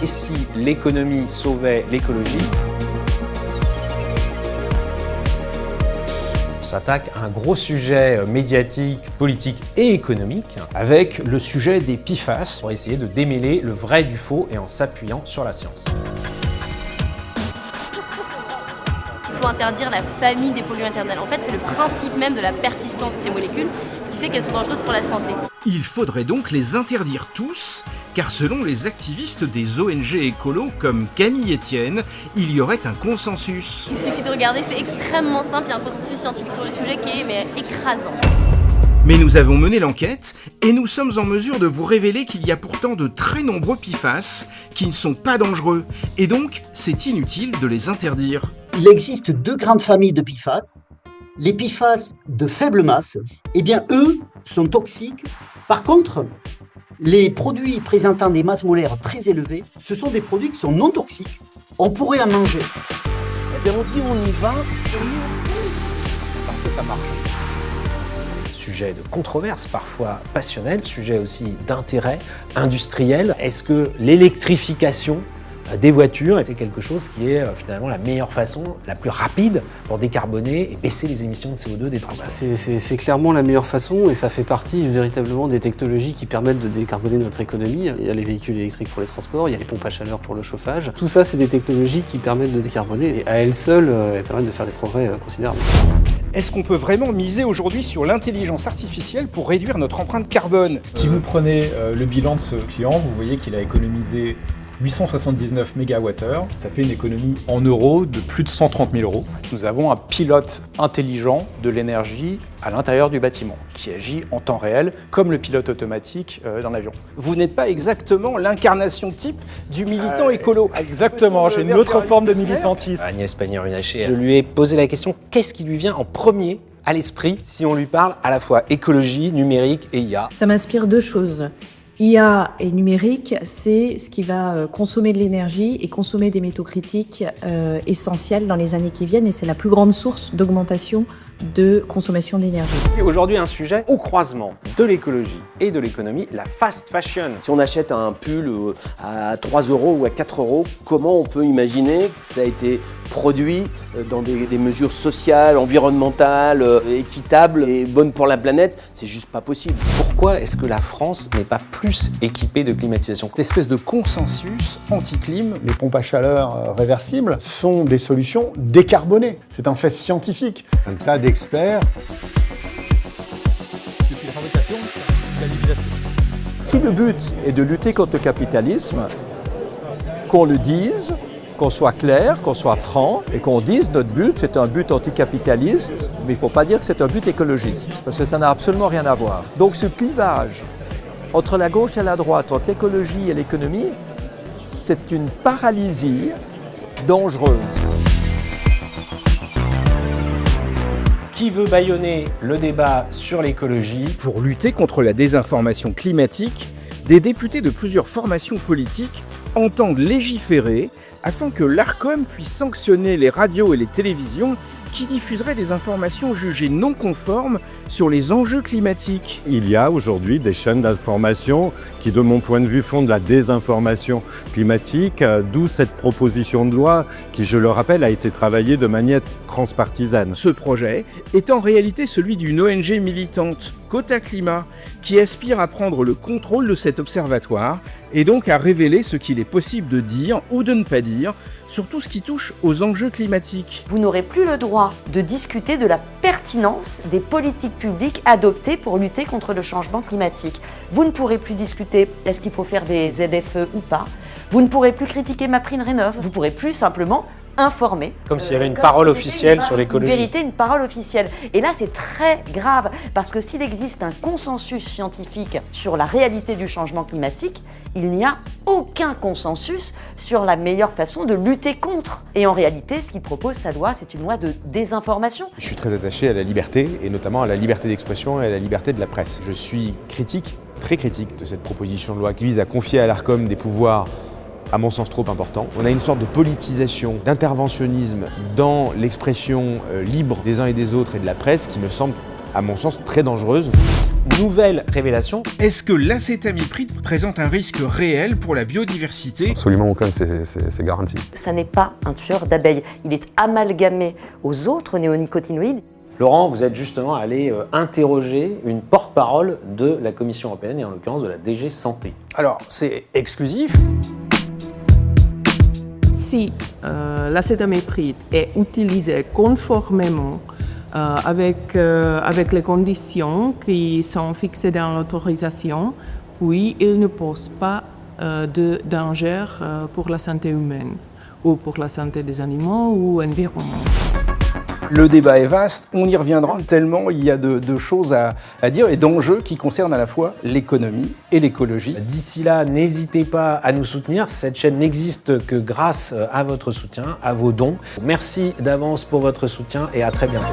Et si l'économie sauvait l'écologie? On s'attaque à un gros sujet médiatique, politique et économique avec le sujet des PFAS pour essayer de démêler le vrai du faux et en s'appuyant sur la science. Il faut interdire la famille des polluants éternels. En fait, c'est le principe même de la persistance de ces molécules qui fait qu'elles sont dangereuses pour la santé. Il faudrait donc les interdire tous, car selon les activistes des ONG écolos comme Camille Etienne, il y aurait un consensus. Il suffit de regarder, c'est extrêmement simple, il y a un consensus scientifique sur le sujet qui est écrasant. Mais nous avons mené l'enquête et nous sommes en mesure de vous révéler qu'il y a pourtant de très nombreux PFAS qui ne sont pas dangereux, et donc c'est inutile de les interdire. Il existe deux grandes familles de PFAS. Les PFAS de faible masse, eh bien eux sont toxiques. Par contre, les produits présentant des masses molaires très élevées, ce sont des produits qui sont non toxiques. On pourrait en manger. Eh bien on dit on y va, parce que ça marche. Sujet de controverse, parfois passionnel, sujet aussi d'intérêt industriel. Est-ce que l'électrification des voitures, c'est quelque chose qui est finalement la meilleure façon, la plus rapide pour décarboner et baisser les émissions de CO2 des transports? C'est clairement la meilleure façon et ça fait partie véritablement des technologies qui permettent de décarboner notre économie. Il y a les véhicules électriques pour les transports, il y a les pompes à chaleur pour le chauffage. Tout ça, c'est des technologies qui permettent de décarboner et à elles seules, elles permettent de faire des progrès considérables. Est-ce qu'on peut vraiment miser aujourd'hui sur l'intelligence artificielle pour réduire notre empreinte carbone? Si vous prenez le bilan de ce client, vous voyez qu'il a économisé 879 MWh, ça fait une économie en euros de plus de 130 000 euros. Nous avons un pilote intelligent de l'énergie à l'intérieur du bâtiment, qui agit en temps réel, comme le pilote automatique dans l'avion. Vous n'êtes pas exactement l'incarnation type du militant écolo. Exactement, j'ai une autre forme de militantisme. Agnès Pannier-Runacher, je lui ai posé la question, qu'est-ce qui lui vient en premier à l'esprit si on lui parle à la fois écologie, numérique et IA? Ça m'inspire deux choses. IA et numérique, c'est ce qui va consommer de l'énergie et consommer des métaux critiques essentiels dans les années qui viennent et c'est la plus grande source d'augmentation de consommation d'énergie. Aujourd'hui, un sujet au croisement de l'écologie et de l'économie, la fast fashion. Si on achète un pull à 3 € ou à 4 €, comment on peut imaginer que ça a été produit dans des mesures sociales, environnementales, équitables et bonnes pour la planète? C'est juste pas possible. Pourquoi est-ce que la France n'est pas plus équipée de climatisation? Cette espèce de consensus anti-clim, les pompes à chaleur réversibles sont des solutions décarbonées. C'est un fait scientifique. Un tas d'experts. Si le but est de lutter contre le capitalisme, qu'on le dise, qu'on soit clair, qu'on soit franc et qu'on dise notre but, c'est un but anticapitaliste, mais il ne faut pas dire que c'est un but écologiste, parce que ça n'a absolument rien à voir. Donc ce clivage entre la gauche et la droite, entre l'écologie et l'économie, c'est une paralysie dangereuse. Qui veut bâillonner le débat sur l'écologie? Pour lutter contre la désinformation climatique, des députés de plusieurs formations politiques entendent légiférer afin que l'Arcom puisse sanctionner les radios et les télévisions qui diffuseraient des informations jugées non conformes sur les enjeux climatiques. Il y a aujourd'hui des chaînes d'information qui, de mon point de vue, font de la désinformation climatique, d'où cette proposition de loi qui, je le rappelle, a été travaillée de manière transpartisane. Ce projet est en réalité celui d'une ONG militante, Quota Climat, qui aspire à prendre le contrôle de cet observatoire et donc à révéler ce qu'il est possible de dire ou de ne pas dire sur tout ce qui touche aux enjeux climatiques. Vous n'aurez plus le droit de discuter de la pertinence des politiques publiques adoptées pour lutter contre le changement climatique. Vous ne pourrez plus discuter est-ce qu'il faut faire des ZFE ou pas. Vous ne pourrez plus critiquer MaPrimeRénov'. Vous ne pourrez plus simplement informer. Comme s'il y avait une parole officielle sur l'écologie. Une vérité, une parole officielle. Et là, c'est très grave, parce que s'il existe un consensus scientifique sur la réalité du changement climatique, il n'y a aucun consensus sur la meilleure façon de lutter contre. Et en réalité, ce qu'il propose, sa loi, c'est une loi de désinformation. Je suis très attaché à la liberté, et notamment à la liberté d'expression et à la liberté de la presse. Je suis critique, très critique de cette proposition de loi qui vise à confier à l'Arcom des pouvoirs à mon sens trop important. On a une sorte de politisation, d'interventionnisme dans l'expression libre des uns et des autres et de la presse qui me semble, à mon sens, très dangereuse. nouvelle révélation. Est-ce que l'acétamipride présente un risque réel pour la biodiversité? Absolument aucun, c'est garanti. Ça n'est pas un tueur d'abeilles. Il est amalgamé aux autres néonicotinoïdes. Laurent, vous êtes justement allé interroger une porte-parole de la Commission européenne et en l'occurrence de la DG Santé. Alors, c'est exclusif. Si l'acétamipride est utilisé conformément avec les conditions qui sont fixées dans l'autorisation, puis il ne pose pas de danger pour la santé humaine ou pour la santé des animaux ou l'environnement. Le débat est vaste, on y reviendra tellement il y a de choses à dire et d'enjeux qui concernent à la fois l'économie et l'écologie. D'ici là, n'hésitez pas à nous soutenir. Cette chaîne n'existe que grâce à votre soutien, à vos dons. Merci d'avance pour votre soutien et à très bientôt.